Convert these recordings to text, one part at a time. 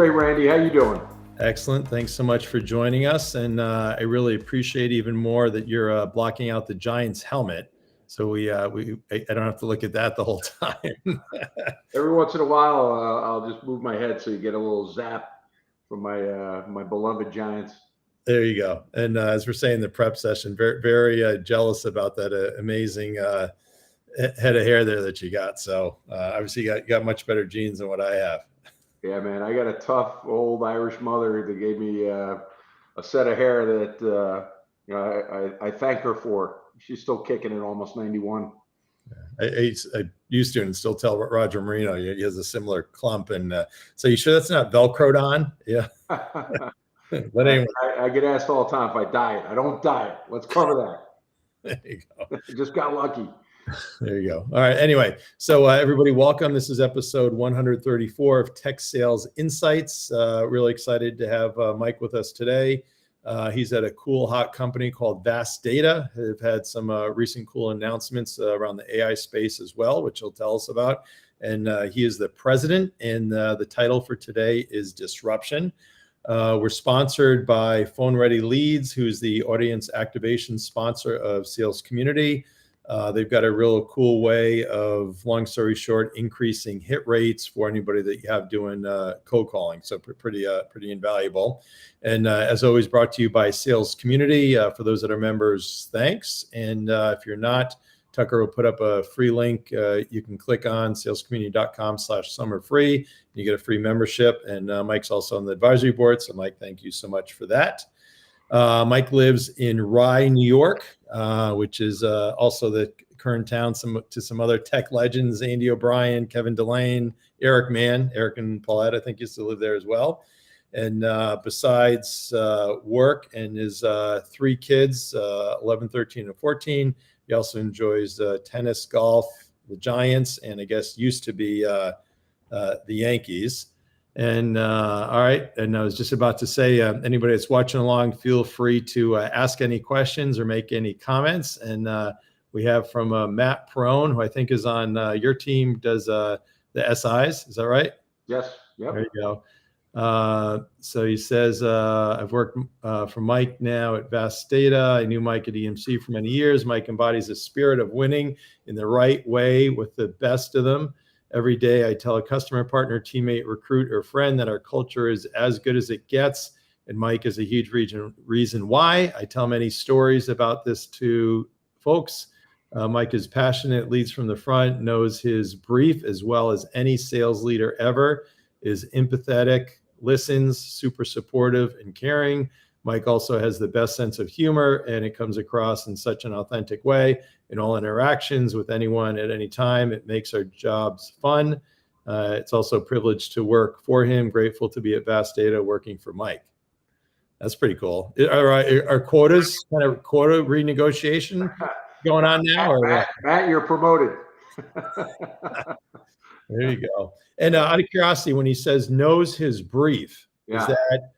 great, Randy. How you doing? Excellent. Thanks so much for joining us. And I really appreciate even more that you're blocking out the Giants helmet. So I don't have to look at that the whole time. Every once in a while, I'll just move my head so you get a little zap from my beloved Giants. There you go. And as we're saying, the prep session, very, very jealous about that amazing head of hair there that you got. So obviously you got much better genes than what I have. Yeah, man, I got a tough old Irish mother that gave me a set of hair that I thank her for. She's still kicking at almost 91. I used to and still tell Roger Marino he has a similar clump. And so you sure that's not Velcroed on? Yeah. But anyway, I get asked all the time if I diet. I don't diet. Let's cover that. There you go. Just got lucky. There you go. All right. Anyway, so everybody, welcome. This is episode 134 of Tech Sales Insights. Really excited to have Mike with us today. He's at a cool, hot company called Vast Data. They've had some recent cool announcements around the AI space as well, which he'll tell us about. And he is the president, and the title for today is Disruption. We're sponsored by Phone Ready Leads, who's the audience activation sponsor of Sales Community. They've got a real cool way of, long story short, increasing hit rates for anybody that you have doing cold calling. So pretty invaluable. And as always, brought to you by Sales Community. For those that are members, thanks. And if you're not, Tucker will put up a free link. You can click on salescommunity.com/summerfree. You get a free membership. And Mike's also on the advisory board. So Mike, thank you so much for that. Mike lives in Rye, New York, which is also the current town to some other tech legends, Andy O'Brien, Kevin Delane, Eric Mann. Eric and Paulette, I think, used to live there as well. And besides work and his 3 kids, 11, 13, and 14, he also enjoys tennis, golf, the Giants, and I guess used to be the Yankees. And all right, and I was just about to say, anybody that's watching along, feel free to ask any questions or make any comments. And we have from Matt Perone, who I think is on your team, does the SIs. Is that right? Yes. Yep. There you go. So he says, I've worked for Mike now at Vast Data. I knew Mike at EMC for many years. Mike embodies the spirit of winning in the right way with the best of them. Every day I tell a customer, partner, teammate, recruit, or friend that our culture is as good as it gets. And Mike is a huge reason why. I tell many stories about this to folks. Mike is passionate, leads from the front, knows his brief as well as any sales leader ever, is empathetic, listens, super supportive and caring. Mike also has the best sense of humor, and it comes across in such an authentic way in all interactions with anyone at any time. It makes our jobs fun. It's also a privilege to work for him. Grateful to be at Vast Data working for Mike. That's pretty cool. Are quotas, kind of quota renegotiation going on now? Or Matt, you're promoted. There you go. And out of curiosity, when he says knows his brief, is that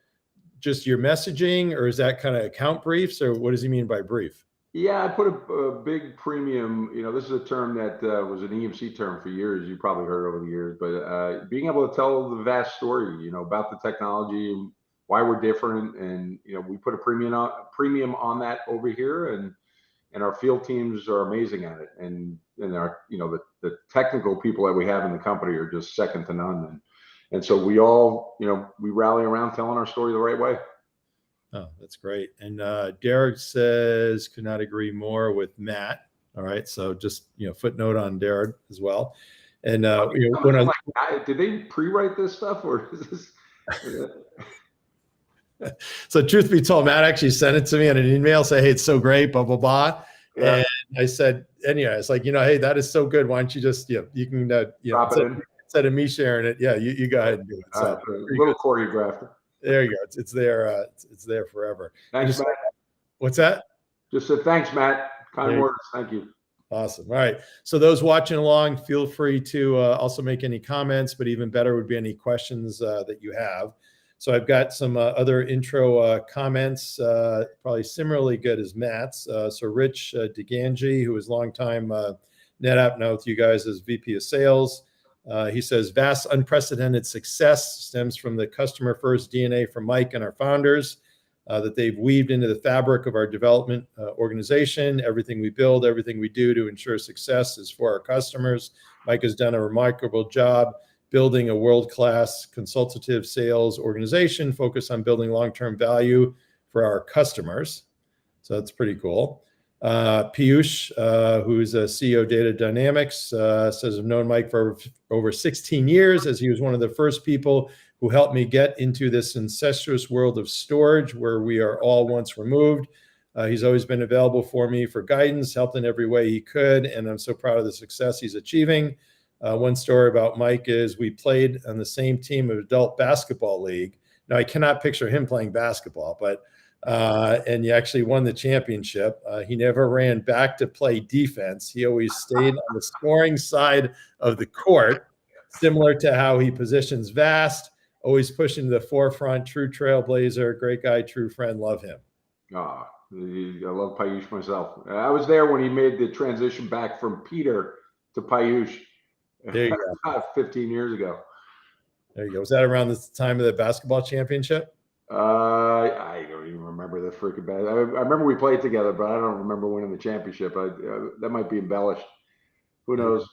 just your messaging, or is that kind of account briefs, or what does he mean by brief? Yeah, I put a big premium. This is a term that was an EMC term for years. You probably heard over the years, but being able to tell the vast story, about the technology and why we're different, and we put a premium on that over here, and our field teams are amazing at it, and our the technical people that we have in the company are just second to none, and so we all we rally around telling our story the right way. Oh, that's great. And Derek says, could not agree more with Matt. All right. So just, footnote on Derek as well. And did they pre-write this stuff, or is this? So truth be told, Matt actually sent it to me on an email, say, hey, it's so great, blah, blah, blah. Yeah. And I said, anyway, it's like, hey, that is so good. Why don't you just, you can, drop it in. Instead of me sharing it. Yeah. You go ahead and do it. So, a little choreographed. There you go. It's there. It's there forever. Thanks, Matt. What's that? Just said thanks, Matt. Kind words. Thank you. Awesome. All right. So those watching along, feel free to also make any comments, but even better would be any questions that you have. So I've got some other intro comments, probably similarly good as Matt's. So Rich DeGangi, who is longtime NetApp, now with you guys as VP of Sales. He says, vast, unprecedented success stems from the customer first DNA from Mike and our founders that they've weaved into the fabric of our development organization. Everything we build, everything we do to ensure success is for our customers. Mike has done a remarkable job building a world-class consultative sales organization focused on building long-term value for our customers. So that's pretty cool. Piyush, who's a CEO of Data Dynamics, says, I've known Mike for over 16 years, as he was one of the first people who helped me get into this incestuous world of storage where we are all once removed. He's always been available for me for guidance, helped in every way he could, and I'm so proud of the success he's achieving. One story about Mike is we played on the same team of adult basketball league. Now, I cannot picture him playing basketball, but and he actually won the championship. He never ran back to play defense. He always stayed on the scoring side of the court, similar to how he positions Vast, always pushing to the forefront, true trailblazer, great guy, true friend, love him. I love Piyush myself. I was there when he made the transition back from Peter to Piyush. There you go. 15 years ago. There you go. Was that around the time of the basketball championship? I don't even remember the freaking bad. I remember we played together, but I don't remember winning the championship. That might be embellished. Who knows?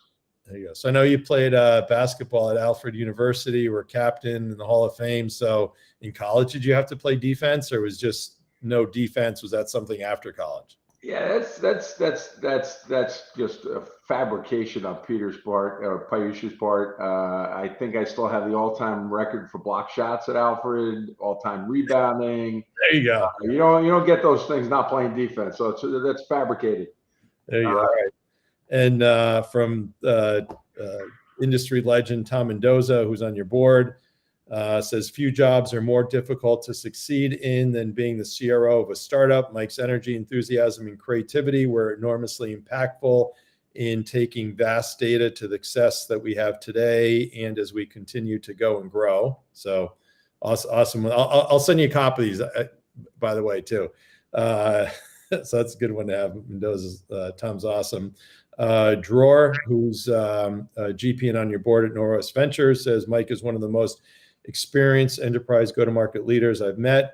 There you go. So I know you played basketball at Alfred University. You were captain in the Hall of Fame. So in college, did you have to play defense, or was just no defense? Was that something after college? Yeah, that's just a fabrication on Peter's part or Piyush's part. I think I still have the all-time record for block shots at Alfred, all-time rebounding. There you go. You don't get those things not playing defense, so that's fabricated. There you go. All right. And from industry legend Tom Mendoza, who's on your board, says few jobs are more difficult to succeed in than being the CRO of a startup. Mike's energy, enthusiasm, and creativity were enormously impactful in taking vast data to the success that we have today and as we continue to go and grow. So awesome. I'll send you a copy of these, by the way, too. So that's a good one to have. Mendoza's, Tom's awesome. Dror, who's a GP and on your board at Norwest Ventures, says Mike is one of the most experienced enterprise go-to-market leaders I've met.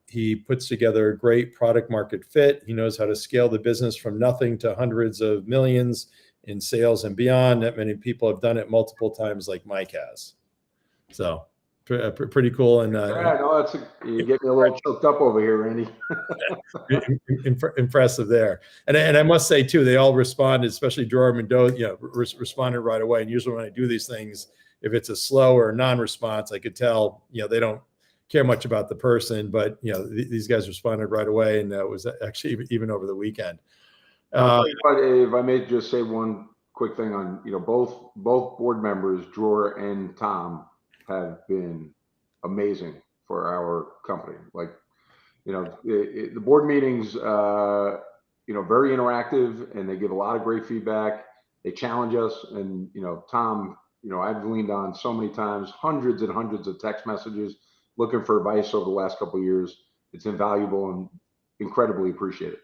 He puts together a great product market fit. He knows how to scale the business from nothing to hundreds of millions in sales and beyond. Not many people have done it multiple times like Mike has. So pretty cool. And yeah, no, you get me a little choked up over here, Randy. Impressive there. And I must say too, they all responded, especially Dror Mendoza, responded right away. And usually when I do these things, if it's a slow or a non-response, I could tell, they don't care much about the person, but these guys responded right away, and it was actually even over the weekend. If I may just say one quick thing on, both board members, Dror and Tom, have been amazing for our company. Like, the board meetings, very interactive, and they give a lot of great feedback. They challenge us, and Tom, I've leaned on so many times, hundreds and hundreds of text messages looking for advice over the last couple of years. It's invaluable and incredibly appreciated.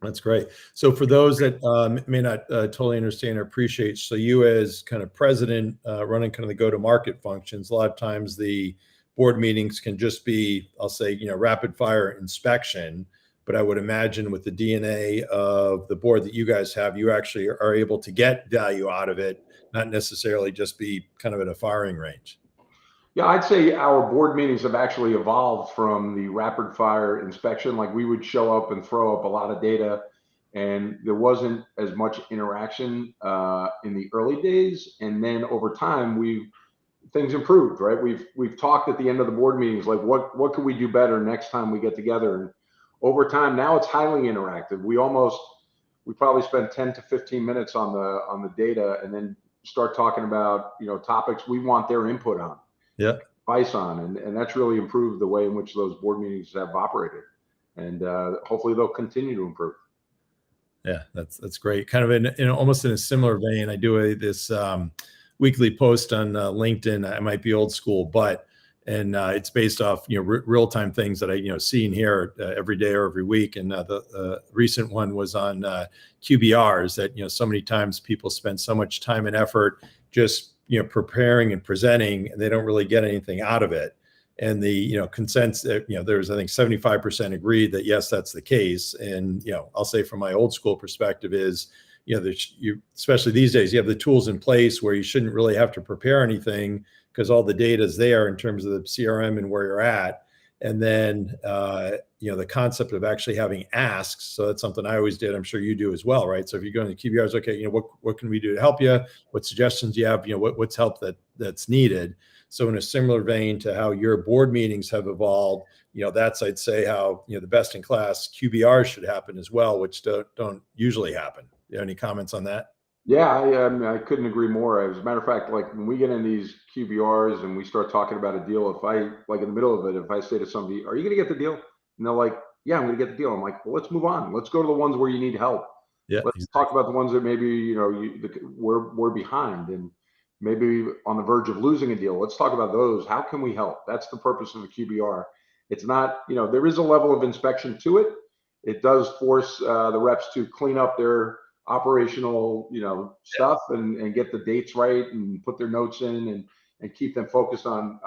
That's great. So for those that may not totally understand or appreciate, so you as kind of president running kind of the go-to-market functions, a lot of times the board meetings can just be, I'll say, rapid fire inspection. But I would imagine with the DNA of the board that you guys have, you actually are able to get value out of it, not necessarily just be kind of at a firing range. Yeah, I'd say our board meetings have actually evolved from the rapid fire inspection. Like, we would show up and throw up a lot of data, and there wasn't as much interaction in the early days. And then over time, things improved, right? We've talked at the end of the board meetings, like what could we do better next time we get together? And over time, now it's highly interactive. We probably spend 10 to 15 minutes on the data, and then start talking about topics we want their input on. Yeah, advice on, and that's really improved the way in which those board meetings have operated, and hopefully they'll continue to improve. Yeah, that's great. Kind of in almost in a similar vein, I do this weekly post on LinkedIn. I might be old school, but And it's based off, real-time things that I, see and hear every day or every week. And the recent one was on QBRs that, so many times people spend so much time and effort just, preparing and presenting, and they don't really get anything out of it. And the, consensus, there's, I think 75% agreed that yes, that's the case. And, I'll say from my old school perspective is, especially these days, you have the tools in place where you shouldn't really have to prepare anything because all the data is there in terms of the CRM and where you're at. And then, the concept of actually having asks. So that's something I always did. I'm sure you do as well, right? So if you go into QBRs, okay, what can we do to help you? What suggestions do you have? What's help that's needed? So in a similar vein to how your board meetings have evolved, that's, I'd say, how, the best in class QBRs should happen as well, which don't usually happen. You have any comments on that? Yeah, I couldn't agree more. As a matter of fact, like when we get in these QBRs and we start talking about a deal, if I, like in the middle of it, if I say to somebody, are you going to get the deal? And they're like, yeah, I'm going to get the deal. I'm like, well, let's move on. Let's go to the ones where you need help. Yeah, Let's exactly. talk about the ones that maybe, we're behind and maybe on the verge of losing a deal. Let's talk about those. How can we help? That's the purpose of a QBR. It's not, there is a level of inspection to it. It does force the reps to clean up their operational, stuff and get the dates right and put their notes in and keep them focused on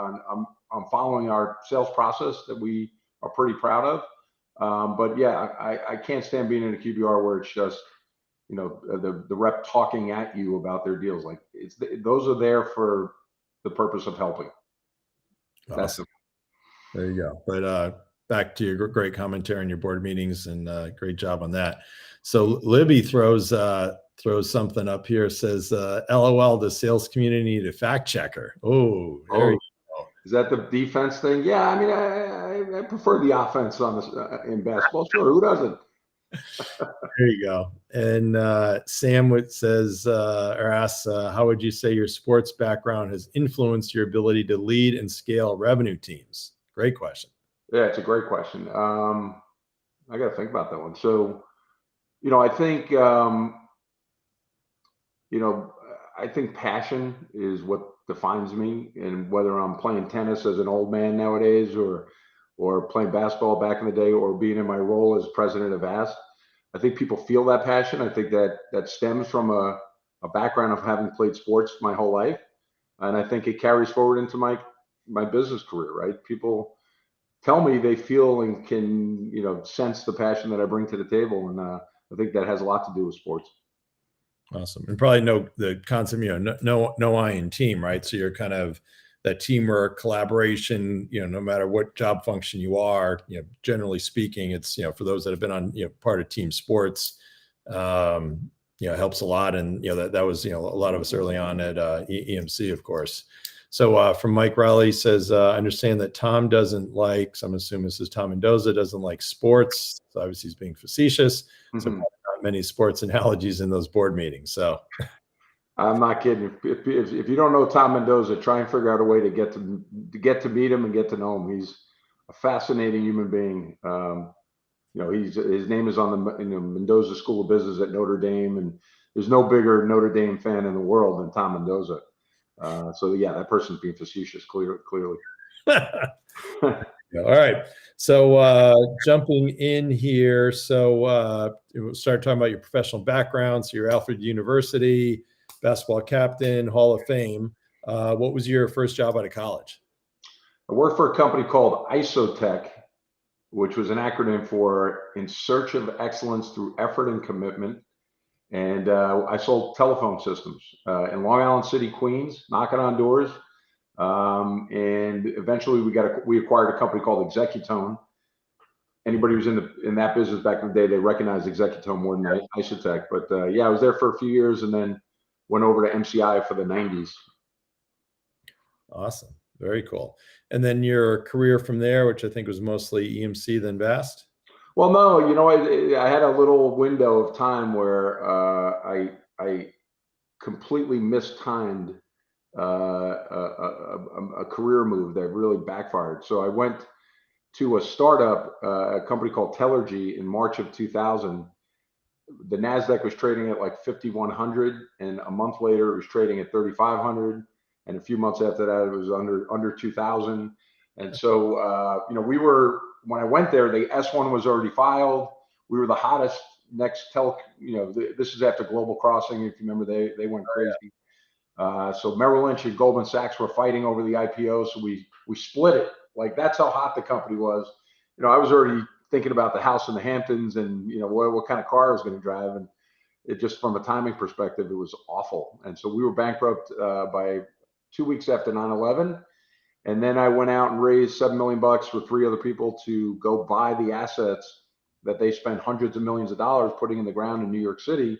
following our sales process that we are pretty proud of. But yeah, I can't stand being in a QBR where it's just, the rep talking at you about their deals. Like those are there for the purpose of helping. That's Awesome. There you go. But back to your great commentary on your board meetings, and great job on that. So Libby throws something up here. Says, "LOL, the sales community need a fact checker." Oh, there you go. Is that the defense thing? Yeah, I mean, I prefer the offense on this in basketball. Sure, who doesn't? There you go. And Sam says or asks, how would you say your sports background has influenced your ability to lead and scale revenue teams? Great question. Yeah, it's a great question. I got to think about that one. So, I think, I think passion is what defines me, and whether I'm playing tennis as an old man nowadays, or playing basketball back in the day, or being in my role as president of AST, I think people feel that passion. I think that stems from a background of having played sports my whole life, and I think it carries forward into my business career. Right? People tell me they feel and can sense the passion that I bring to the table, and I think that has a lot to do with sports. Awesome. And probably know the concept, no I in team, right? So you're kind of that teamwork, collaboration, no matter what job function you are, generally speaking, it's, for those that have been on, part of team sports, helps a lot. And, that was, a lot of us early on at EMC, of course. So from Mike Riley says, I understand that Tom doesn't like, so I'm assuming this is Tom Mendoza, doesn't like sports. So obviously he's being facetious. So not many sports analogies in those board meetings. So I'm not kidding. If you don't know Tom Mendoza, try and figure out a way to get to meet him and get to know him. He's a fascinating human being. His name is on the Mendoza School of Business at Notre Dame, and there's no bigger Notre Dame fan in the world than Tom Mendoza. So yeah, that person's being facetious, clearly. All right. So jumping in here. So we'll start talking about your professional background. So you're Alfred University, basketball captain, Hall of Fame. What was your first job out of college? I worked for a company called Isotech, which was an acronym for In Search of Excellence Through Effort and Commitment. And I sold telephone systems in Long Island City, Queens, knocking on doors. And eventually we acquired a company called Executone. Anybody who's in that business back in the day, they recognized Executone more than Isotech. But yeah, I was there for a few years and then went over to MCI for the 90s. Awesome. Very cool. And then your career from there, which I think was mostly EMC, then VAST? Well, no, I had a little window of time where I completely mistimed a career move that really backfired. So I went to a startup, a company called Tellergy in March of 2000. The NASDAQ was trading at like 5,100, and a month later it was trading at 3,500. And a few months after that, it was under 2,000. And so, when I went there, the S1 was already filed. We were the hottest next this is after Global Crossing. If you remember, they went crazy. So Merrill Lynch and Goldman Sachs were fighting over the IPO. So we split it. Like, that's how hot the company was. I was already thinking about the house in the Hamptons and, what kind of car I was going to drive. And it just, from a timing perspective, it was awful. And so we were bankrupt by 2 weeks after 9/11. And then I went out and raised $7 million with 3 other people to go buy the assets that they spent hundreds of millions of dollars putting in the ground in New York City.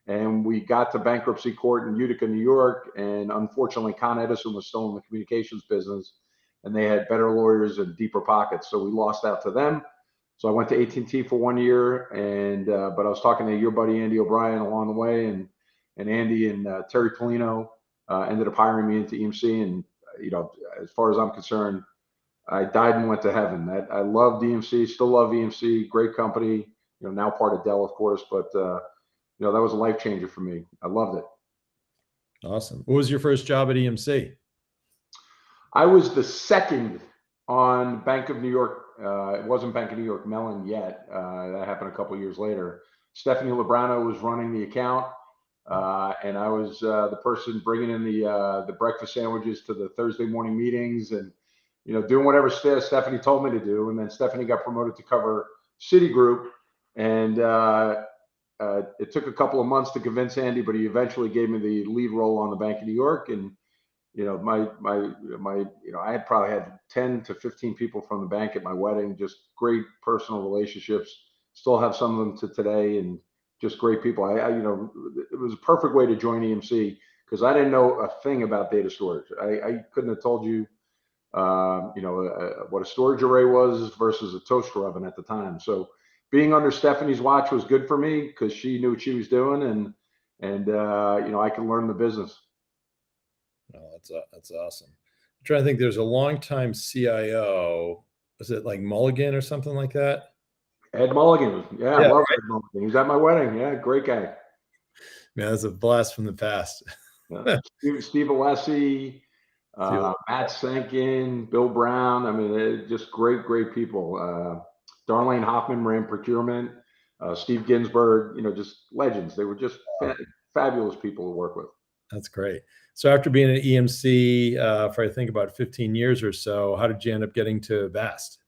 And we got to bankruptcy court in Utica, New York. And unfortunately, Con Edison was still in the communications business, and they had better lawyers and deeper pockets. So we lost out to them. So I went to AT&T for 1 year, and but I was talking to your buddy Andy O'Brien along the way, and Andy and Terry Polino ended up hiring me into EMC. And as far as I'm concerned, I died and went to heaven. I love EMC, still love EMC, great company. Now part of Dell, of course, but that was a life changer for me. I loved it. Awesome. What was your first job at EMC? I was the second on Bank of New York. It wasn't Bank of New York Mellon yet. That happened a couple of years later. Stephanie Lebrano was running the account, and I was the person bringing in the breakfast sandwiches to the Thursday morning meetings, and doing whatever Stephanie told me to do. And then Stephanie got promoted to cover Citigroup, and it took a couple of months to convince Andy, but he eventually gave me the lead role on the Bank of New York. And I had probably had 10 to 15 people from the bank at my wedding, just great personal relationships. Still have some of them to today, and just great people. It was a perfect way to join EMC because I didn't know a thing about data storage. I couldn't have told you, what a storage array was versus a toaster oven at the time. So being under Stephanie's watch was good for me because she knew what she was doing, and I could learn the business. Oh, that's awesome. I'm trying to think. There's a longtime CIO. Was it like Mulligan or something like that? Ed Mulligan. Yeah, I love Ed Mulligan. He was at my wedding. Yeah, great guy. Man, that's a blast from the past. Yeah. Steve Alessi, Matt Sankin, Bill Brown. I mean, they're just great people. Darlene Hoffman ran procurement. Steve Ginsburg, just legends. They were just fabulous people to work with. That's great. So after being at EMC for I think about 15 years or so, how did you end up getting to Vast?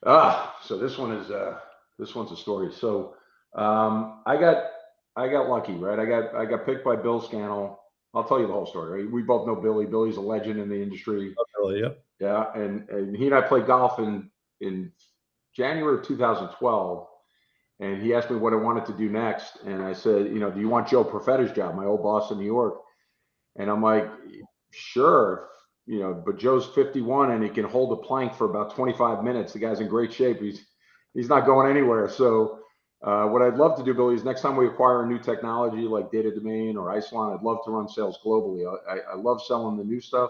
So this one's a story. So I got lucky, right? I got picked by Bill Scannell. I'll tell you the whole story. Right? We both know Billy. Billy's a legend in the industry. Oh, Billy, yep. Yeah, and he and I played golf in January of 2012. And he asked me what I wanted to do next. And I said, do you want Joe Profeta's job, my old boss in New York? And I'm like, sure, but Joe's 51 and he can hold a plank for about 25 minutes. The guy's in great shape. He's not going anywhere. So what I'd love to do, Billy, is next time we acquire a new technology like Data Domain or Isilon, I'd love to run sales globally. I love selling the new stuff.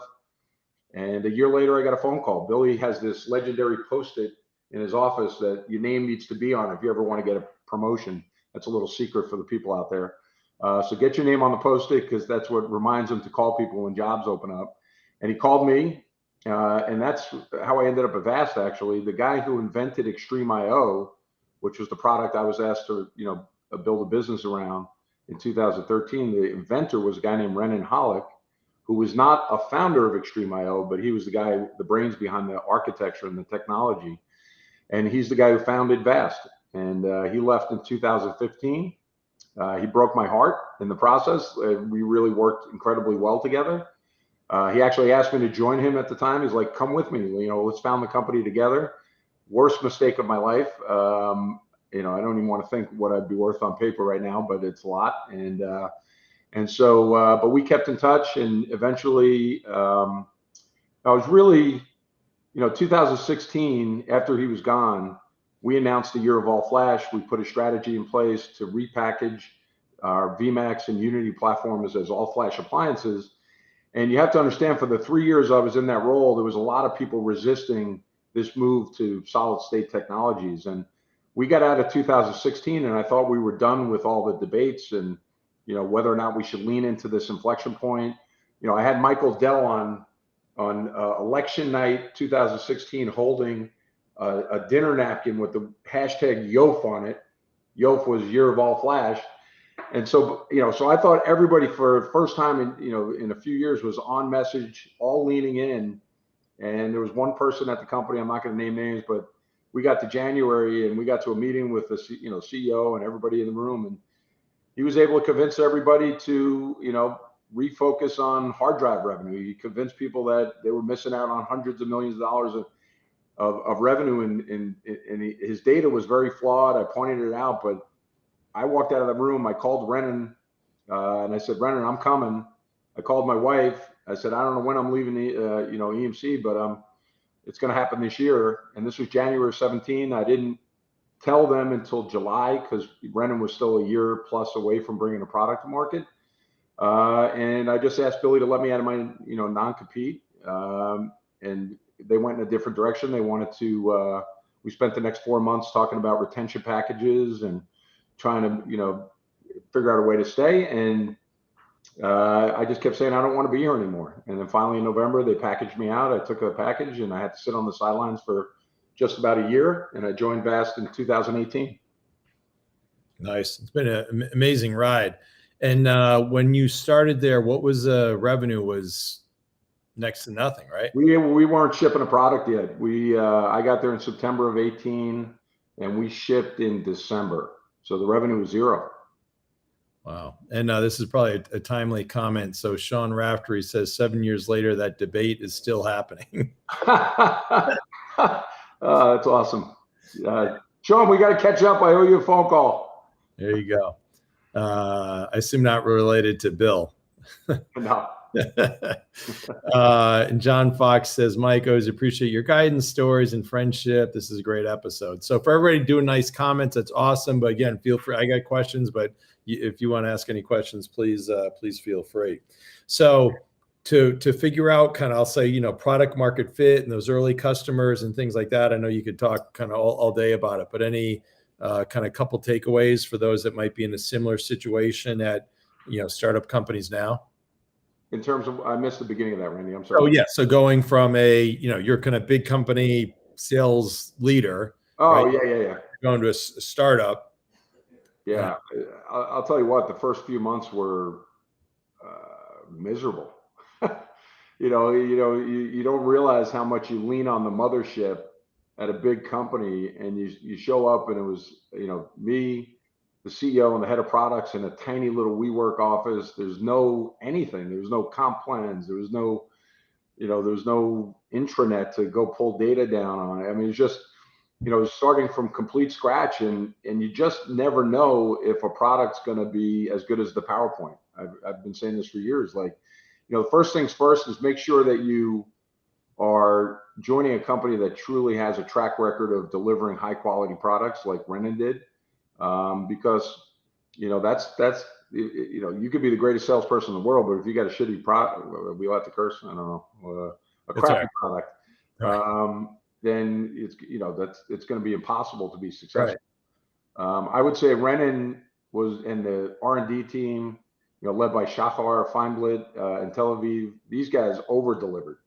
And a year later, I got a phone call. Billy has this legendary Post-it in his office that your name needs to be on if you ever want to get a promotion. That's a little secret for the people out there. So get your name on the Post-it because that's what reminds them to call people when jobs open up. And he called me, and that's how I ended up at Vast, actually. The guy who invented Extreme IO, which was the product I was asked to build a business around in 2013, the inventor was a guy named Renan Hollick, who was not a founder of Extreme IO, but he was the guy, the brains behind the architecture and the technology. And he's the guy who founded Vast. And he left in 2015. He broke my heart in the process. We really worked incredibly well together. He actually asked me to join him at the time. He's like, come with me, let's found the company together. Worst mistake of my life. I don't even want to think what I'd be worth on paper right now, but it's a lot. And so, but we kept in touch, and eventually I was really, 2016, after he was gone, we announced the year of all flash. We put a strategy in place to repackage our VMAX and Unity platforms as all flash appliances. And you have to understand, for the 3 years I was in that role, there was a lot of people resisting this move to solid state technologies. And we got out of 2016, and I thought we were done with all the debates and, whether or not we should lean into this inflection point. I had Michael Dell on on election night 2016 holding a dinner napkin with the hashtag Yof on it. Yof was Year of All Flash. And so, so I thought everybody for the first time in a few years was on message, all leaning in. And there was one person at the company, I'm not going to name names, but we got to January and we got to a meeting with the CEO and everybody in the room. And he was able to convince everybody to, refocus on hard drive revenue. He convinced people that they were missing out on hundreds of millions of dollars of revenue, and his data was very flawed. I pointed it out, but I walked out of the room. I called Renan, and I said, Renan, I'm coming. I called my wife. I said, I don't know when I'm leaving the, EMC, but it's going to happen this year. And this was January 17. I didn't tell them until July because Renan was still a year plus away from bringing a product to market. And I just asked Billy to let me out of my, non-compete. And they went in a different direction. They wanted to, we spent the next 4 months talking about retention packages and trying to, figure out a way to stay. And I just kept saying, I don't want to be here anymore. And then finally in November, they packaged me out. I took a package and I had to sit on the sidelines for just about a year. And I joined Vast in 2018. Nice. It's been an amazing ride. And when you started there, what was revenue? Was next to nothing, right? We weren't shipping a product yet. I got there in September of 18 and we shipped in December. So the revenue was zero. Wow. And this is probably a timely comment. So Sean Raftery says 7 years later, that debate is still happening. That's awesome. Sean, we got to catch up. I owe you a phone call. There you go. I assume not related to Bill. No. And John Fox says, Mike, always appreciate your guidance, stories, and friendship. This is a great episode. So for everybody doing nice comments, that's awesome. But again, feel free. I got questions, but if you want to ask any questions, please feel free. So to figure out kind of, I'll say, product market fit and those early customers and things like that. I know you could talk kind of all day about it, but any kind of couple takeaways for those that might be in a similar situation at, startup companies now? In terms of, I missed the beginning of that, Randy. I'm sorry. Oh yeah. So going from you're kind of big company sales leader. Oh, right? Yeah. Going to a startup. Yeah. I'll tell you what, the first few months were miserable. You don't realize how much you lean on the mothership at a big company, and you show up and it was, me, the CEO and the head of products in a tiny little WeWork office. There's no anything. There was no comp plans. There was no, there's no intranet to go pull data down on. I mean, it's just, starting from complete scratch, and you just never know if a product's going to be as good as the PowerPoint. I've been saying this for years. Like, first things first is make sure that you are joining a company that truly has a track record of delivering high quality products like Renan did. Because that's you could be the greatest salesperson in the world, but if you got a shitty product, we like to curse, I don't know, a crappy product, right, then it's it's going to be impossible to be successful. Right. I would say Renan was in the R&D team, led by Shachar Feinblit in Tel Aviv. These guys over delivered.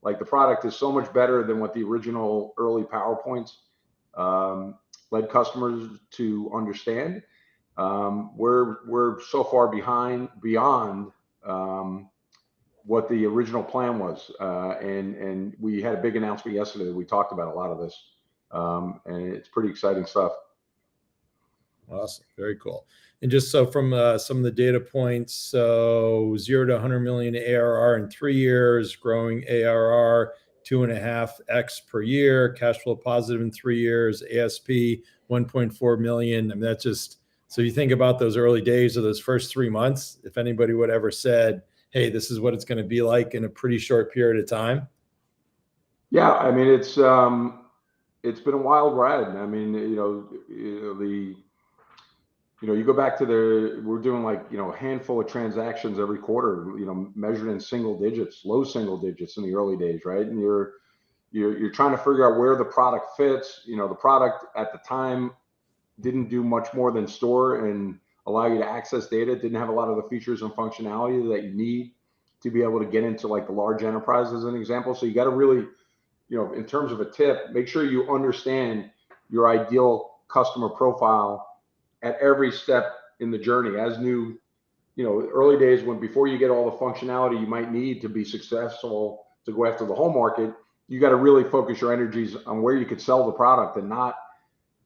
Like, the product is so much better than what the original early PowerPoints led customers to understand. We're so far beyond what the original plan was, and we had a big announcement yesterday. We talked about a lot of this, and it's pretty exciting stuff. Awesome, very cool. And just so from some of the data points, so 0 to 100 million ARR in 3 years, growing ARR 2.5x per year, cash flow positive in 3 years, ASP 1.4 million. I mean, that's just, so you think about those early days of those first 3 months, if anybody would ever said, hey, this is what it's going to be like in a pretty short period of time. Yeah, I mean, it's been a wild ride. I mean, you go back to we're doing like, a handful of transactions every quarter, measured in single digits, low single digits in the early days, right? And you're trying to figure out where the product fits. The product at the time didn't do much more than store and allow you to access data. It didn't have a lot of the features and functionality that you need to be able to get into like the large enterprise as an example. So you got to really, in terms of a tip, make sure you understand your ideal customer profile at every step in the journey. As new, early days when before you get all the functionality you might need to be successful to go after the whole market, you got to really focus your energies on where you could sell the product and not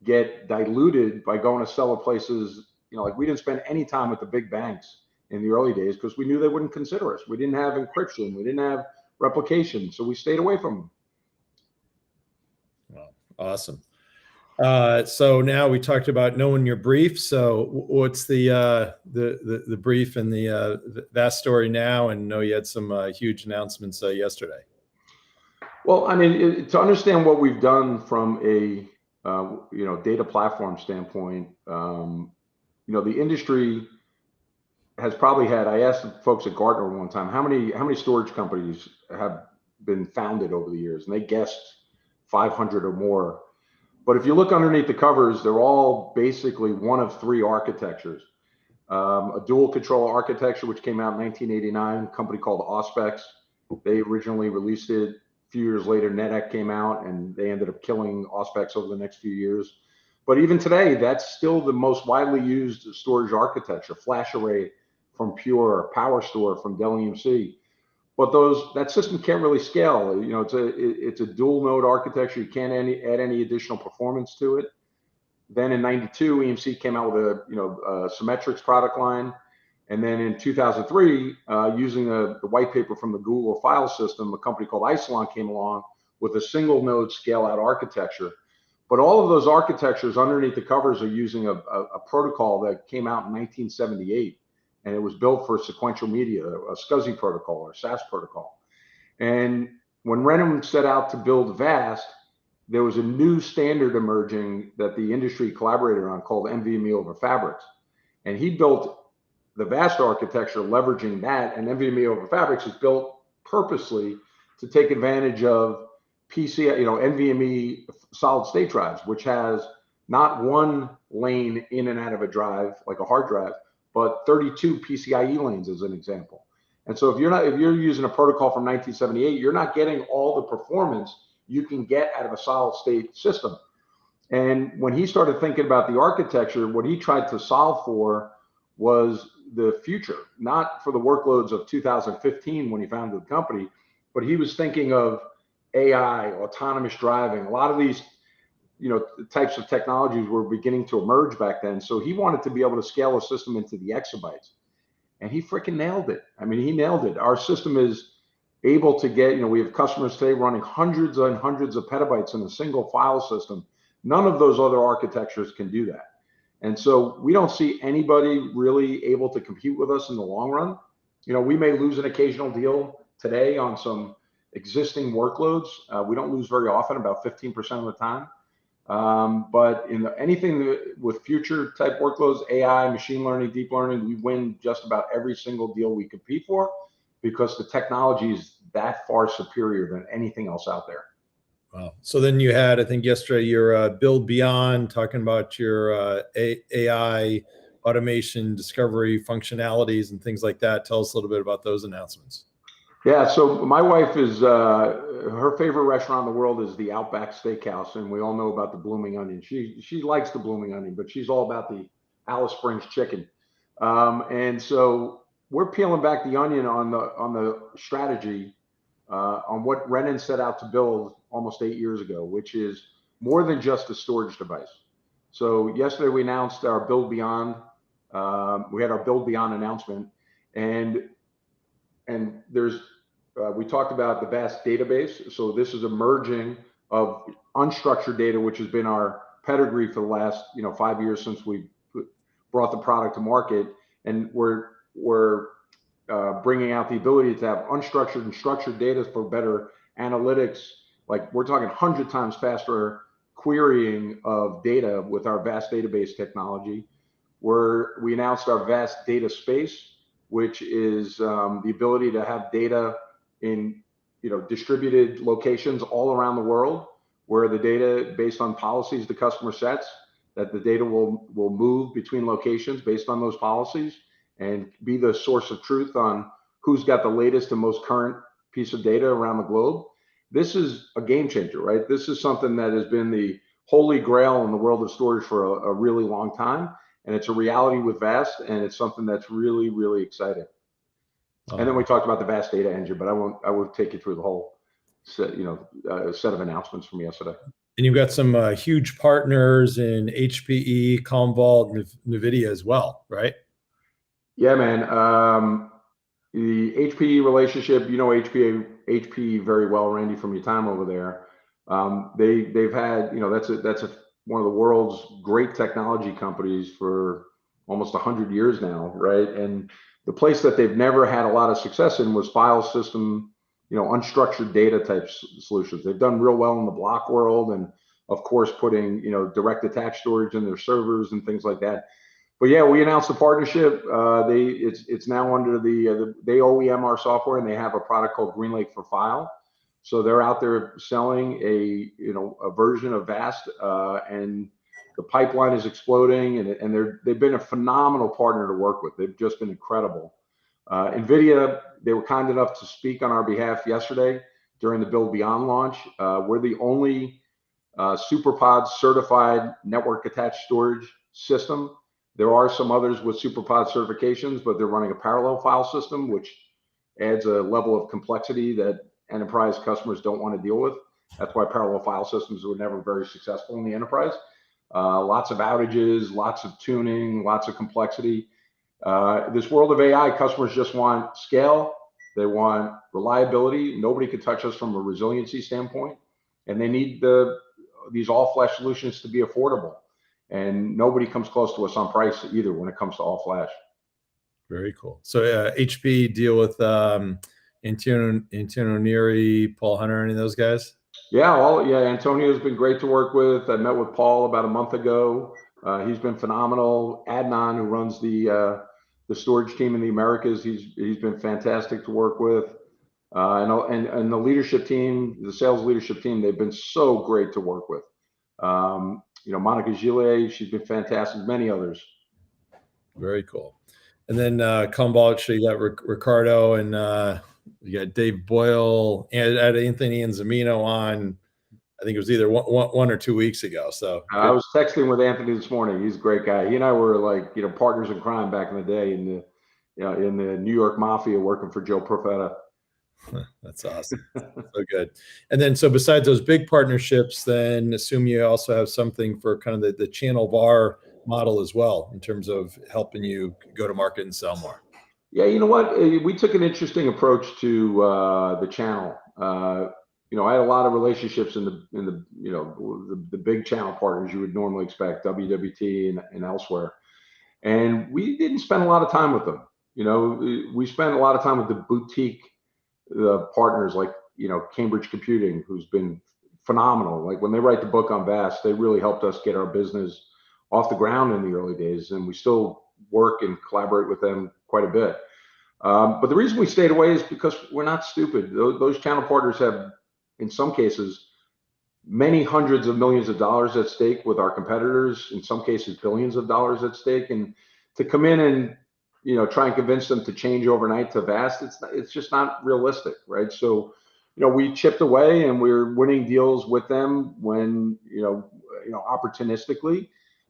get diluted by going to sell to places, like we didn't spend any time with the big banks in the early days because we knew they wouldn't consider us. We didn't have encryption, we didn't have replication, so we stayed away from them. Wow, awesome. So now we talked about knowing your brief. So what's the brief and the vast story now? And know you had some huge announcements yesterday. Well, I mean, to understand what we've done from a data platform standpoint, the industry has probably had. I asked the folks at Gartner one time how many storage companies have been founded over the years, and they guessed 500 or more. But if you look underneath the covers, they're all basically one of three architectures. A dual control architecture, which came out in 1989, a company called Auspex. They originally released it. A few years later, NetApp came out, and they ended up killing Auspex over the next few years. But even today, that's still the most widely used storage architecture. Flash array from Pure, PowerStore from Dell EMC. But that system can't really scale. It's a dual node architecture. You can't add any additional performance to it. Then in '92, EMC came out with a Symmetrix product line, and then in 2003, using the white paper from the Google file system, a company called Isilon came along with a single node scale out architecture. But all of those architectures underneath the covers are using a protocol that came out in 1978. And it was built for sequential media, a SCSI protocol or SAS protocol. And when Renan set out to build VAST, there was a new standard emerging that the industry collaborated on called NVMe over Fabrics. And he built the VAST architecture leveraging that, and NVMe over Fabrics is built purposely to take advantage of NVMe solid state drives, which has not one lane in and out of a drive like a hard drive, but 32 PCIe lanes as an example. And so if you're using a protocol from 1978, you're not getting all the performance you can get out of a solid state system. And when he started thinking about the architecture, what he tried to solve for was the future, not for the workloads of 2015 when he founded the company, but he was thinking of AI, autonomous driving. A lot of these types of technologies were beginning to emerge back then. So he wanted to be able to scale a system into the exabytes, and he freaking nailed it. I mean, he nailed it. Our system is able to get, we have customers today running hundreds and hundreds of petabytes in a single file system. None of those other architectures can do that. And so we don't see anybody really able to compete with us in the long run. We may lose an occasional deal today on some existing workloads. We don't lose very often, about 15% of the time. But in anything with future type workloads, AI, machine learning, deep learning, we win just about every single deal we compete for because the technology is that far superior than anything else out there. Wow. So then you had, I think yesterday, your Build Beyond, talking about your AI automation, discovery functionalities and things like that. Tell us a little bit about those announcements. Yeah, so my wife is, her favorite restaurant in the world is the Outback Steakhouse, and we all know about the Blooming Onion. She likes the Blooming Onion, but she's all about the Alice Springs chicken. And so we're peeling back the onion on the strategy, on what Renan set out to build almost 8 years ago, which is more than just a storage device. So yesterday we announced our Build Beyond. We had our Build Beyond announcement, and there's we talked about the VAST database. So this is a merging of unstructured data, which has been our pedigree for the last 5 years since we brought the product to market, and we're bringing out the ability to have unstructured and structured data for better analytics. Like we're talking 100 times faster querying of data with our VAST database technology. We announced our VAST data space, which is the ability to have data in distributed locations all around the world, where the data, based on policies the customer sets, that the data will move between locations based on those policies and be the source of truth on who's got the latest and most current piece of data around the globe. This is a game changer, right? This is something that has been the holy grail in the world of storage for a really long time. And it's a reality with VAST, and it's something that's really, really exciting. And then we talked about the VAST data engine, but I won't take you through the whole set, set of announcements from yesterday. And you've got some huge partners in HPE, Commvault, NVIDIA as well, right? Yeah, man. The HPE relationship, you know HPE very well, Randy, from your time over there. They've had, that's one of the world's great technology companies for almost 100 years now, right? And the place that they've never had a lot of success in was file system, unstructured data type solutions. They've done real well in the block world, and of course putting, direct attached storage in their servers and things like that. But yeah, we announced the partnership. It's now under they OEM our software, and they have a product called GreenLake for File. So they're out there selling a version of VAST, and the pipeline is exploding, and they've been a phenomenal partner to work with. They've just been incredible. NVIDIA, they were kind enough to speak on our behalf yesterday during the Build Beyond launch. We're the only SuperPod certified network attached storage system. There are some others with SuperPod certifications, but they're running a parallel file system, which adds a level of complexity that enterprise customers don't want to deal with. That's why parallel file systems were never very successful in the enterprise. Lots of outages, lots of tuning, lots of complexity. This world of AI, customers just want scale. They want reliability. Nobody can touch us from a resiliency standpoint. And they need these all-flash solutions to be affordable. And nobody comes close to us on price either when it comes to all flash. Very cool. So HP deal with Antonio Neri, Paul Hunter, any of those guys? Yeah, Antonio's been great to work with. I met with Paul about a month ago. He's been phenomenal. Adnan, who runs the storage team in the Americas, he's been fantastic to work with. And the leadership team, the sales leadership team, they've been so great to work with. Monica Gillet, she's been fantastic. Many others. Very cool. And then Commvault, you got Ricardo, and you got Dave Boyle, and Anthony and Zamino on. I think it was either one or 2 weeks ago. So I was texting with Anthony this morning. He's a great guy. He and I were like, partners in crime back in the day in the New York Mafia, working for Joe Profeta. That's awesome. So good. And then, so besides those big partnerships, then assume you also have something for kind of the channel VAR model as well, in terms of helping you go to market and sell more. Yeah, you know what? We took an interesting approach to the channel. I had a lot of relationships in the big channel partners you would normally expect, WWT and elsewhere, and we didn't spend a lot of time with them. We spent a lot of time with the boutique partners like Cambridge Computing, who's been phenomenal. Like when they write the book on VAST, they really helped us get our business off the ground in the early days, and we still work and collaborate with them quite a bit. But the reason we stayed away is because we're not stupid. Those channel partners have, in some cases, many hundreds of millions of dollars at stake with our competitors, in some cases billions of dollars at stake, and to come in and try and convince them to change overnight to VAST, it's just not realistic, right? So we chipped away, and we're winning deals with them when opportunistically,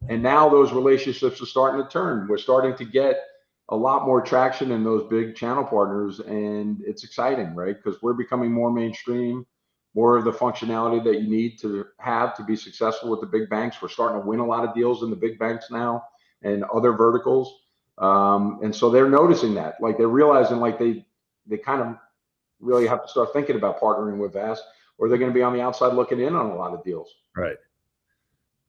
and now those relationships are starting to turn. We're starting to get a lot more traction in those big channel partners, and it's exciting, right? Because we're becoming more mainstream, more of the functionality that you need to have to be successful with the big banks. We're starting to win a lot of deals in the big banks now and other verticals. And so they're noticing that, like they're realizing like they kind of really have to start thinking about partnering with VAST, or they're going to be on the outside looking in on a lot of deals. Right.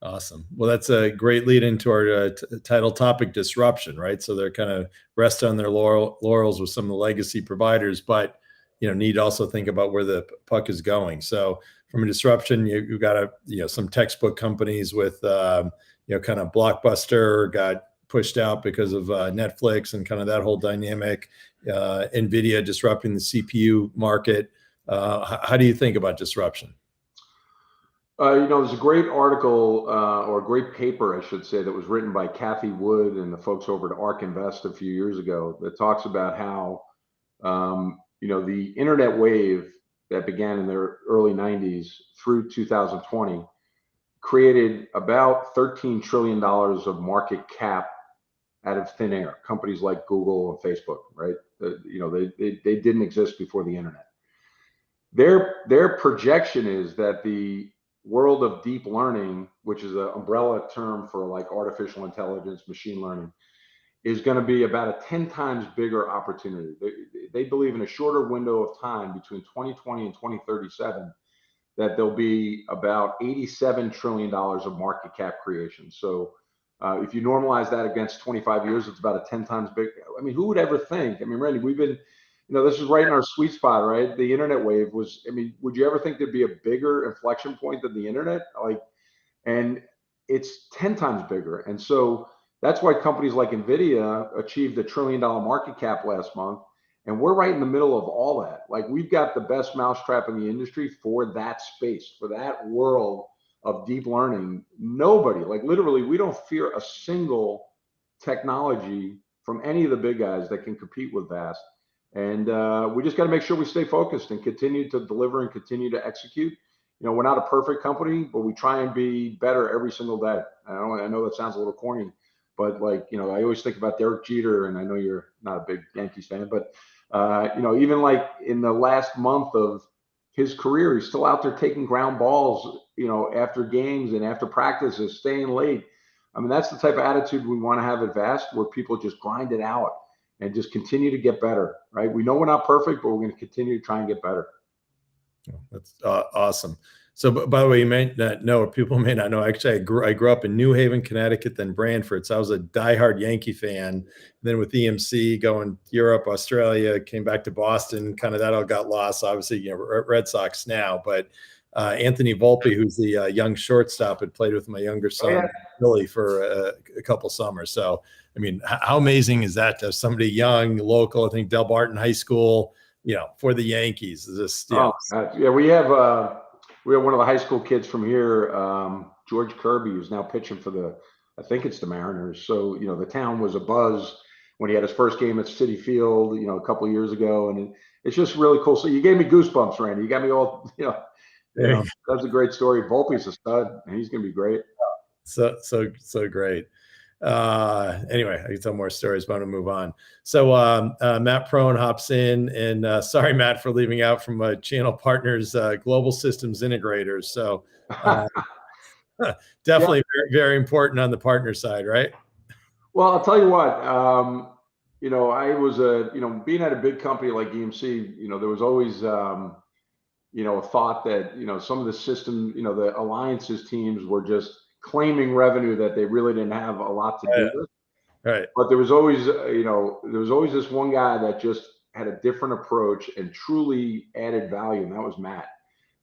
Awesome. Well, that's a great lead into our title topic, disruption, right? So they're kind of rest on their laurels with some of the legacy providers, but need to also think about where the puck is going. So from a disruption, you've got some textbook companies with kind of Blockbuster got pushed out because of Netflix and kind of that whole dynamic. NVIDIA disrupting the CPU market. How do you think about disruption? There's a great article or a great paper, I should say, that was written by Kathy Wood and the folks over at ARK Invest a few years ago that talks about how The internet wave that began in the early 90s through 2020 created about $13 trillion of market cap out of thin air. Companies like Google and Facebook, right? They didn't exist before the internet. Their projection is that the world of deep learning, which is an umbrella term for like artificial intelligence, machine learning, is going to be about a 10 times bigger opportunity. They believe in a shorter window of time between 2020 and 2037 that there'll be about $87 trillion of market cap creation. So if you normalize that against 25 years, it's about a 10 times big. I mean, who would ever think? I mean, Randy, we've been, this is right in our sweet spot, right? The internet wave was, I mean, would you ever think there'd be a bigger inflection point than the internet? And it's 10 times bigger. And so that's why companies like NVIDIA achieved $1 trillion market cap last month. And we're right in the middle of all that. Like, we've got the best mousetrap in the industry for that space, for that world of deep learning. Nobody, like literally, we don't fear a single technology from any of the big guys that can compete with VAST. And we just got to make sure we stay focused and continue to deliver and continue to execute. We're not a perfect company, but we try and be better every single day. I know that sounds a little corny, but I always think about Derek Jeter, and I know you're not a big Yankees fan, but even like in the last month of his career, he's still out there taking ground balls, after games and after practices, staying late. I mean, that's the type of attitude we want to have at VAST, where people just grind it out and just continue to get better, right? We know we're not perfect, but we're going to continue to try and get better. That's awesome. So, by the way, you may not know, or people may not know, actually, I grew up in New Haven, Connecticut, then Brantford. So I was a diehard Yankee fan. Then with EMC going Europe, Australia, came back to Boston, kind of that all got lost. Obviously, Red Sox now. But Anthony Volpe, who's the young shortstop, had played with my younger son, Billy, for a couple summers. So, I mean, how amazing is that to have somebody young, local, I think Del Barton High School, for the Yankees? Yeah, we have one of the high school kids from here, George Kirby, who's now pitching for I think it's the Mariners. So the town was abuzz when he had his first game at Citi Field, a couple of years ago, and it's just really cool. So you gave me goosebumps, Randy. You got me all, that's a great story. Volpe's a stud, and he's going to be great. So great. Anyway, I can tell more stories, but I'm gonna move on. So Matt Prone hops in, and sorry, Matt, for leaving out from channel partners, global systems integrators. So definitely very, very important on the partner side, right? Well, I'll tell you what, I was being at a big company like EMC, there was always, a thought that, some of the system, the alliances teams were just claiming revenue that they really didn't have a lot to do with. Right. But there was always, this one guy that just had a different approach and truly added value, and that was Matt.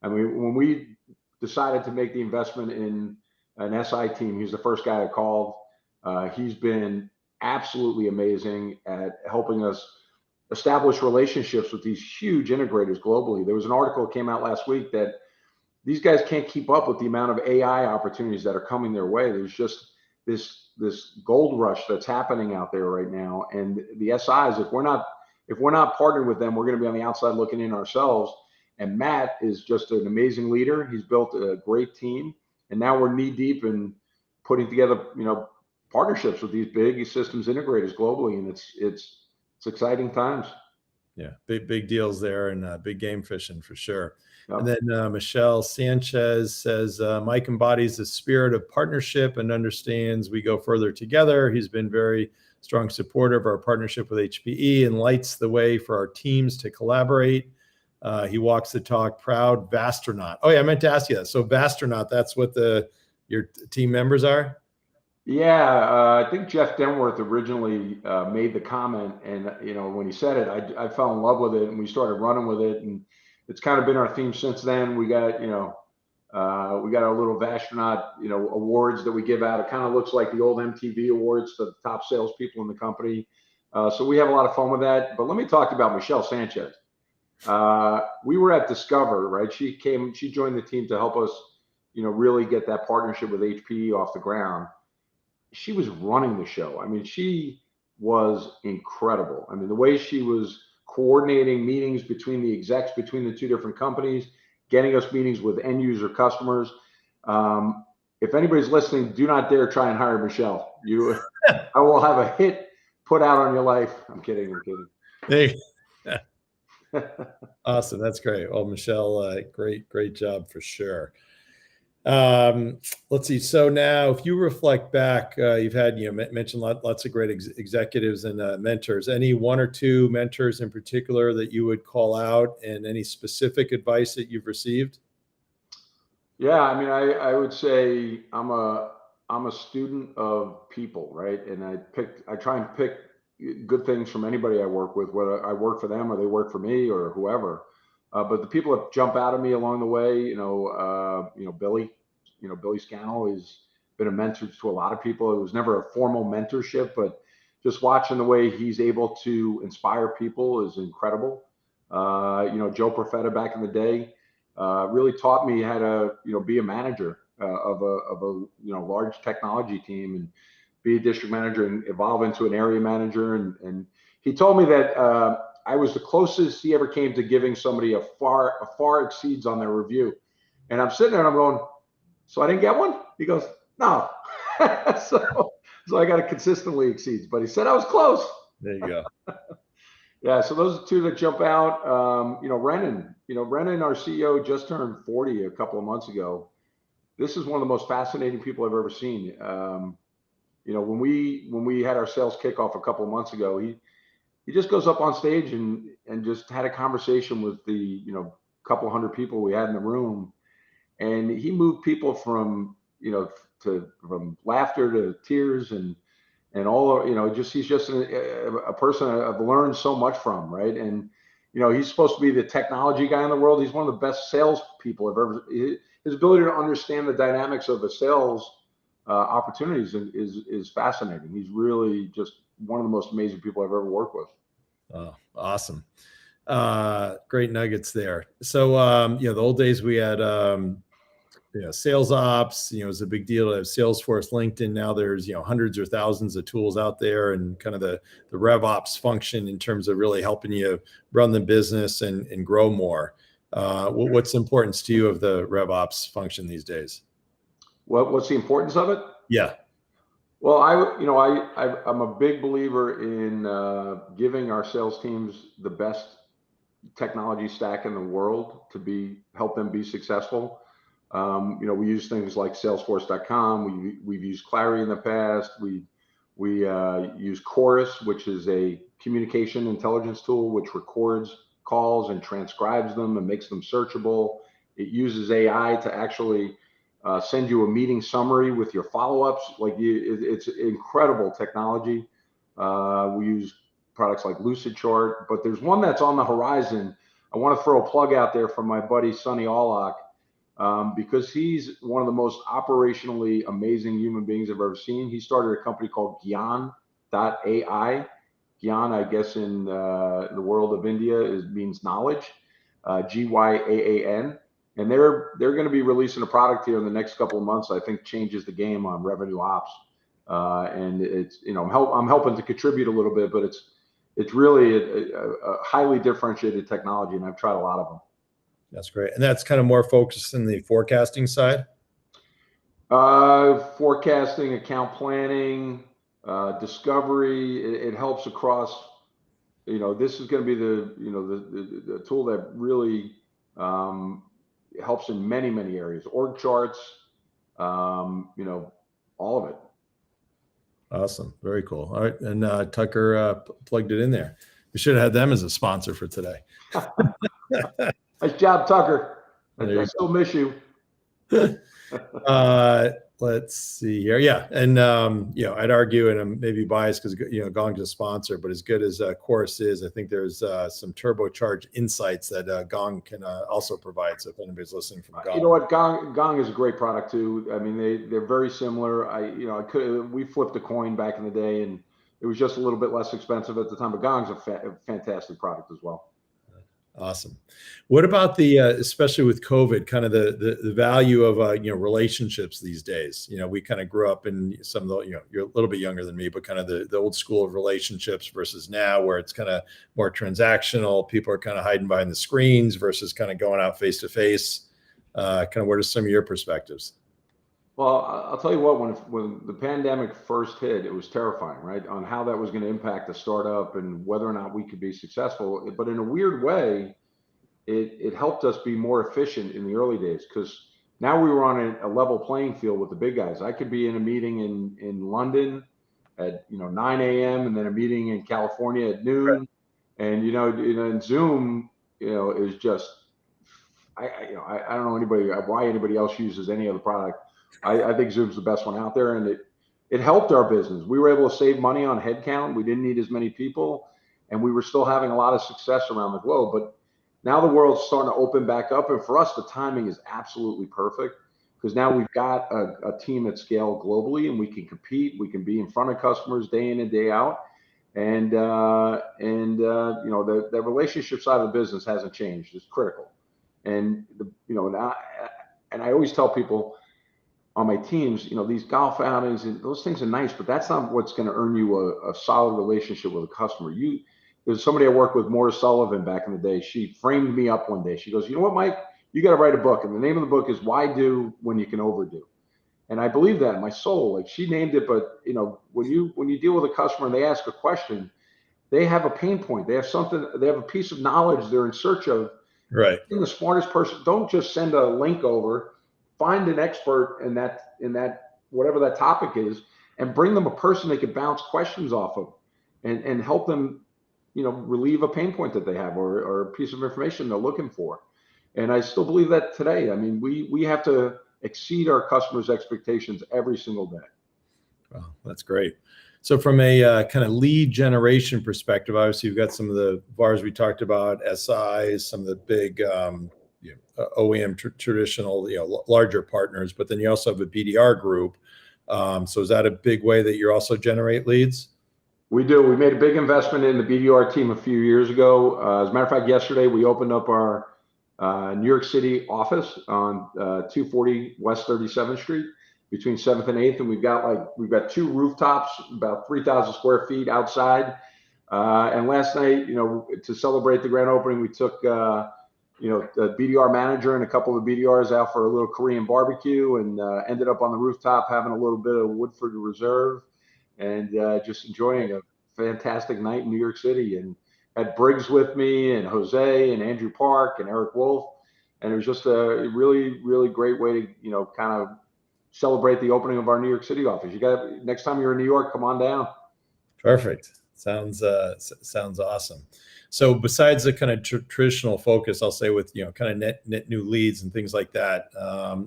I mean, when we decided to make the investment in an SI team, he's the first guy I called. He's been absolutely amazing at helping us establish relationships with these huge integrators globally. There was an article that came out last week that these guys can't keep up with the amount of AI opportunities that are coming their way. There's just this gold rush that's happening out there right now. And the SIs, if we're not partnered with them, we're going to be on the outside looking in ourselves. And Matt is just an amazing leader. He's built a great team, and now we're knee deep in putting together, partnerships with these big systems integrators globally, and it's exciting times. Yeah, big deals there, and big game fishing for sure. Yep. And then Michelle Sanchez says, Mike embodies the spirit of partnership and understands we go further together. He's been very strong supporter of our partnership with HPE and lights the way for our teams to collaborate. He walks the talk, proud Vastronaut. Oh yeah, I meant to ask you that. So Vastronaut, that's what your team members are? Yeah, I think Jeff Denworth originally made the comment, and when he said it, I fell in love with it, and we started running with it, and it's kind of been our theme since then. We got our little Vastronaut awards that we give out. It kind of looks like the old MTV awards to the top salespeople in the company. So we have a lot of fun with that. But let me talk about Michelle Sanchez. We were at Discover, right? She joined the team to help us, really get that partnership with HPE off the ground. She was running the show. I mean, she was incredible. I mean, the way she was coordinating meetings between the execs, between the two different companies, getting us meetings with end user customers. If anybody's listening, do not dare try and hire Michelle. I will have a hit put out on your life. I'm kidding. Hey. Awesome. That's great. Well, Michelle, great job for sure. Let's see. So now, if you reflect back, you've had, mentioned lots of great executives and mentors. Any one or two mentors in particular that you would call out, and any specific advice that you've received? Yeah, I mean, I would say I'm a student of people, right? And I try and pick good things from anybody I work with, whether I work for them or they work for me or whoever. But the people that jump out at me along the way, Billy Scannell has been a mentor to a lot of people. It was never a formal mentorship, but just watching the way he's able to inspire people is incredible. Joe Profeta back in the day really taught me how to, be a manager of a large technology team and be a district manager and evolve into an area manager. And he told me that I was the closest he ever came to giving somebody a far exceeds on their review. And I'm sitting there and I'm going, so I didn't get one? He goes, no. so I got to consistently exceeds, but he said I was close. There you go. Yeah, so those are two that jump out. Renan, our CEO, just turned 40 a couple of months ago. This is one of the most fascinating people I've ever seen. When we had our sales kickoff a couple of months ago, he just goes up on stage and just had a conversation with the couple hundred people we had in the room, and he moved people from from laughter to tears and all. He's just a person I've learned so much from, right? And he's supposed to be the technology guy in the world. He's one of the best sales people I've ever. His ability to understand the dynamics of the sales opportunities is fascinating. He's really just one of the most amazing people I've ever worked with. Oh, awesome. Great nuggets there. So, the old days we had, sales ops, it was a big deal to have Salesforce, LinkedIn. Now there's, hundreds or thousands of tools out there, and kind of the rev ops function in terms of really helping you run the business and grow more. What's the importance to you of the rev ops function these days? What's the importance of it? Yeah. Well, I'm a big believer in giving our sales teams the best technology stack in the world to help them be successful. We use things like Salesforce.com. We've used Clary in the past. We use Chorus, which is a communication intelligence tool which records calls and transcribes them and makes them searchable. It uses AI to actually send you a meeting summary with your follow-ups. It's incredible technology. We use products like Lucidchart, but there's one that's on the horizon. I want to throw a plug out there for my buddy Sonny Allock, because he's one of the most operationally amazing human beings I've ever seen. He started a company called Gyan.ai. Gyan, I guess in the world of India, means knowledge, Gyan. And they're going to be releasing a product here in the next couple of months. I think changes the game on revenue ops, and it's I'm helping to contribute a little bit, but it's really a highly differentiated technology, and I've tried a lot of them. That's great, and that's kind of more focused in the forecasting side. Forecasting, account planning, discovery. It helps across. This is going to be the tool that really helps in many areas. Org charts, all of it. Awesome, very cool. All right, and Tucker plugged it in there. We should have had them as a sponsor for today. Nice job, Tucker. I still miss you. Let's see here. Yeah. And, I'd argue, and I'm maybe biased because, Gong's a sponsor, but as good as Chorus is, I think there's some turbocharged insights that Gong can also provide. So if anybody's listening from Gong. You know what? Gong is a great product too. I mean, they're very similar. We flipped a coin back in the day, and it was just a little bit less expensive at the time, but Gong's a fantastic product as well. Awesome. What about the, especially with COVID, kind of the value of, relationships these days? We kind of grew up in some of the, you're a little bit younger than me, but kind of the old school of relationships versus now where it's kind of more transactional. People are kind of hiding behind the screens versus kind of going out face to face. Kind of what are some of your perspectives? Well, I'll tell you what, when the pandemic first hit, it was terrifying, right? On how that was going to impact the startup and whether or not we could be successful. But in a weird way, it helped us be more efficient in the early days because now we were on a level playing field with the big guys. I could be in a meeting in London at 9 a.m. and then a meeting in California at noon, and in Zoom, is just I don't know anybody why anybody else uses any other product. I think Zoom's the best one out there, and it helped our business. We were able to save money on headcount. We didn't need as many people, and we were still having a lot of success around the globe. But now the world's starting to open back up, and for us, the timing is absolutely perfect because now we've got a team at scale globally, and we can compete. We can be in front of customers day in and day out, and the relationship side of the business hasn't changed. It's critical, and and I always tell people on my teams, these golf outings and those things are nice, but that's not what's going to earn you a solid relationship with a customer. There's somebody I worked with, Maura Sullivan, back in the day. She framed me up one day. She goes, "You know what, Mike? You got to write a book, and the name of the book is Why Do When You Can Overdo." And I believe that in my soul. Like, she named it, but when you deal with a customer and they ask a question, they have a pain point. They have something. They have a piece of knowledge they're in search of. Right. The smartest person. Don't just send a link over. Find an expert in that whatever that topic is, and bring them a person they could bounce questions off of, and help them, relieve a pain point that they have or a piece of information they're looking for. And I still believe that today. I mean, we have to exceed our customers' expectations every single day. Well, that's great. So from a kind of lead generation perspective, obviously you've got some of the VARs we talked about, SIs, some of the big OEM traditional, larger partners, but then you also have a BDR group. So is that a big way that you also generate leads? We do. We made a big investment in the BDR team a few years ago. As a matter of fact, yesterday we opened up our New York City office on 240 West 37th Street between 7th and 8th, and we've got two rooftops, about 3,000 square feet outside. And last night, to celebrate the grand opening, we took the BDR manager and a couple of BDRs out for a little Korean barbecue, and ended up on the rooftop having a little bit of Woodford Reserve, and just enjoying a fantastic night in New York City. And had Briggs with me, and Jose, and Andrew Park, and Eric Wolf, and it was just a really, really great way to kind of celebrate the opening of our New York City office. Next time you're in New York, come on down. Perfect. Sounds awesome. So besides the kind of traditional focus, I'll say with kind of net new leads and things like that,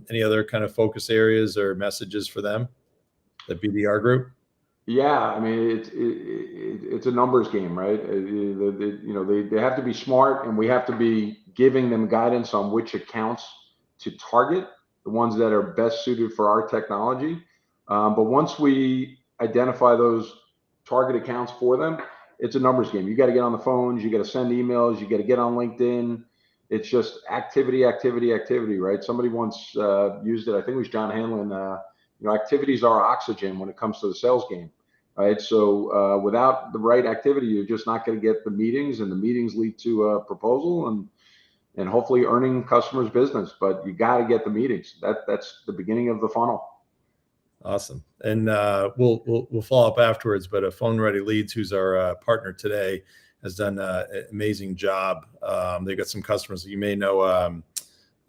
any other kind of focus areas or messages for them, the BDR group? Yeah, I mean it's a numbers game, right? They have to be smart, and we have to be giving them guidance on which accounts to target, the ones that are best suited for our technology. But once we identify those target accounts for them, it's a numbers game. You got to get on the phones, you got to send emails, you got to get on LinkedIn. It's just activity, right? Somebody once used it, I think it was John Hanlon. Activities are oxygen when it comes to the sales game, right? So without the right activity, you're just not going to get the meetings, and the meetings lead to a proposal and hopefully earning customers business. But you got to get the meetings. That's the beginning of the funnel. Awesome. And we'll follow up afterwards, but Phone Ready Leads, who's our partner today, has done an amazing job. They've got some customers that you may know,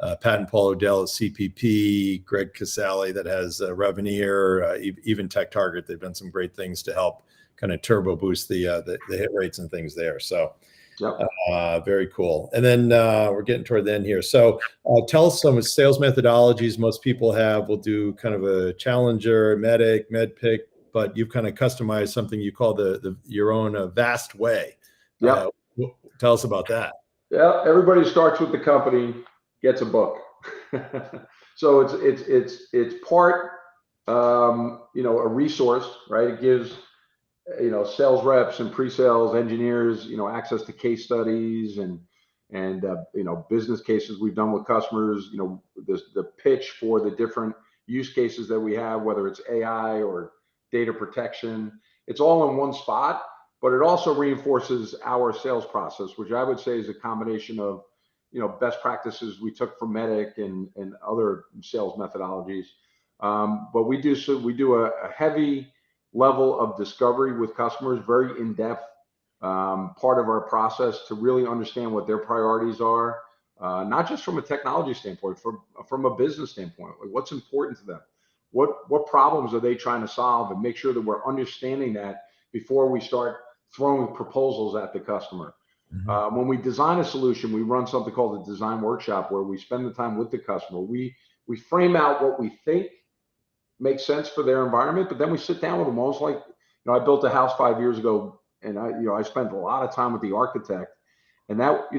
Pat and Paul O'Dell at CPP, Greg Casale that has Reveneer, even Tech Target. They've done some great things to help kind of turbo boost the hit rates and things there. So yep. Very cool. And then we're getting toward the end here. So tell us some sales methodologies most people have. We'll do kind of a challenger, medic, med pick, but you've kind of customized something you call your own vast way. Yeah. Tell us about that. Yeah. Everybody starts with the company, gets a book. So it's part a resource, right? It gives sales reps and pre-sales engineers access to case studies and and business cases we've done with customers. The pitch for the different use cases that we have, whether it's AI or data protection, it's all in one spot. But it also reinforces our sales process, which I would say is a combination of best practices we took from Medic and other sales methodologies. But we do a heavy level of discovery with customers, very in-depth part of our process to really understand what their priorities are, not just from a technology standpoint, from a business standpoint. Like, what's important to them? What problems are they trying to solve, and make sure that we're understanding that before we start throwing proposals at the customer. Mm-hmm. When we design a solution, we run something called a design workshop, where we spend the time with the customer. We frame out what we think makes sense for their environment, but then we sit down with them. Almost like, I built a house 5 years ago, and I spent a lot of time with the architect, and that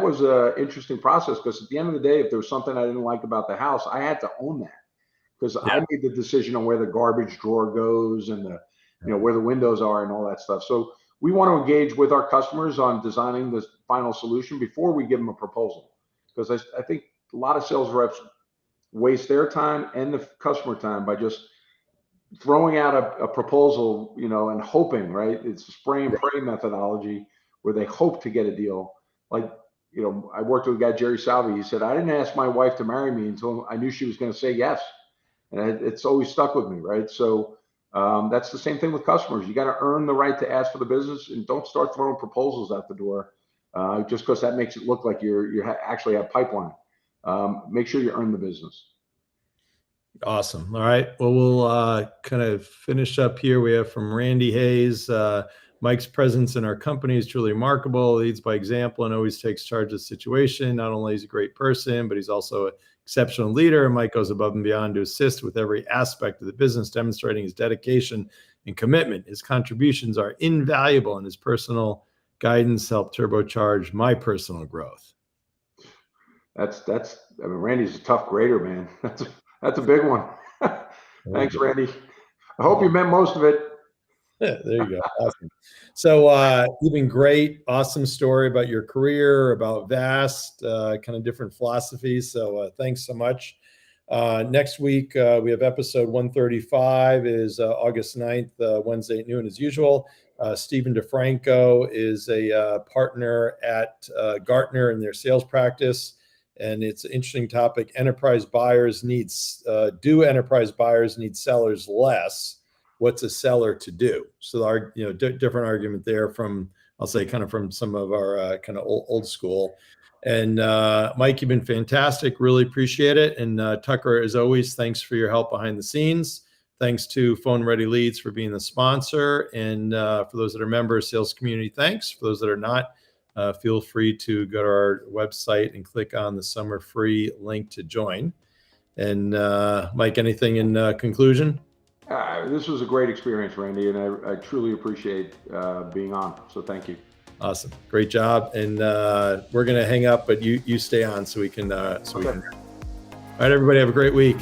was an interesting process, because at the end of the day, if there was something I didn't like about the house, I had to own that, because I made the decision on where the garbage drawer goes and where the windows are and all that stuff. So we want to engage with our customers on designing the final solution before we give them a proposal, because I think a lot of sales reps waste their time and the customer time by just throwing out a proposal, and hoping, right? It's a spray and pray methodology, where they hope to get a deal. Like, I worked with a guy, Jerry Salvi. He said, I didn't ask my wife to marry me until I knew she was going to say yes. And it's always stuck with me, right? So that's the same thing with customers. You got to earn the right to ask for the business, and don't start throwing proposals out the door just because that makes it look like you actually have pipeline. Make sure you earn the business. Awesome. All right. Well, we'll kind of finish up here. We have from Randy Hayes, Mike's presence in our company is truly remarkable, leads by example, and always takes charge of the situation. Not only is he a great person, but he's also an exceptional leader. Mike goes above and beyond to assist with every aspect of the business, demonstrating his dedication and commitment. His contributions are invaluable, and his personal guidance helped turbocharge my personal growth. Randy's a tough grader, man. That's a big one. Thanks, Randy. I hope you meant most of it. Yeah, there you go. Awesome. So you've been great. Awesome story about your career, about VAST, kind of different philosophies. So thanks so much. Next week, we have episode 135 is August 9th, Wednesday at noon as usual. Stephen DeFranco is a partner at Gartner in their sales practice. And it's an interesting topic. Do enterprise buyers need sellers less? What's a seller to do? So our different argument there from, I'll say, kind of from some of our kind of old school. And Mike, you've been fantastic. Really appreciate it. And Tucker, as always, thanks for your help behind the scenes. Thanks to Phone Ready Leads for being the sponsor. And for those that are members, sales community, thanks. For those that are not, feel free to go to our website and click on the summer free link to join. And Mike, anything in conclusion? This was a great experience, Randy, and I truly appreciate being on. So thank you. Awesome. Great job. And we're going to hang up, but you stay on so we can. All right, everybody, have a great week.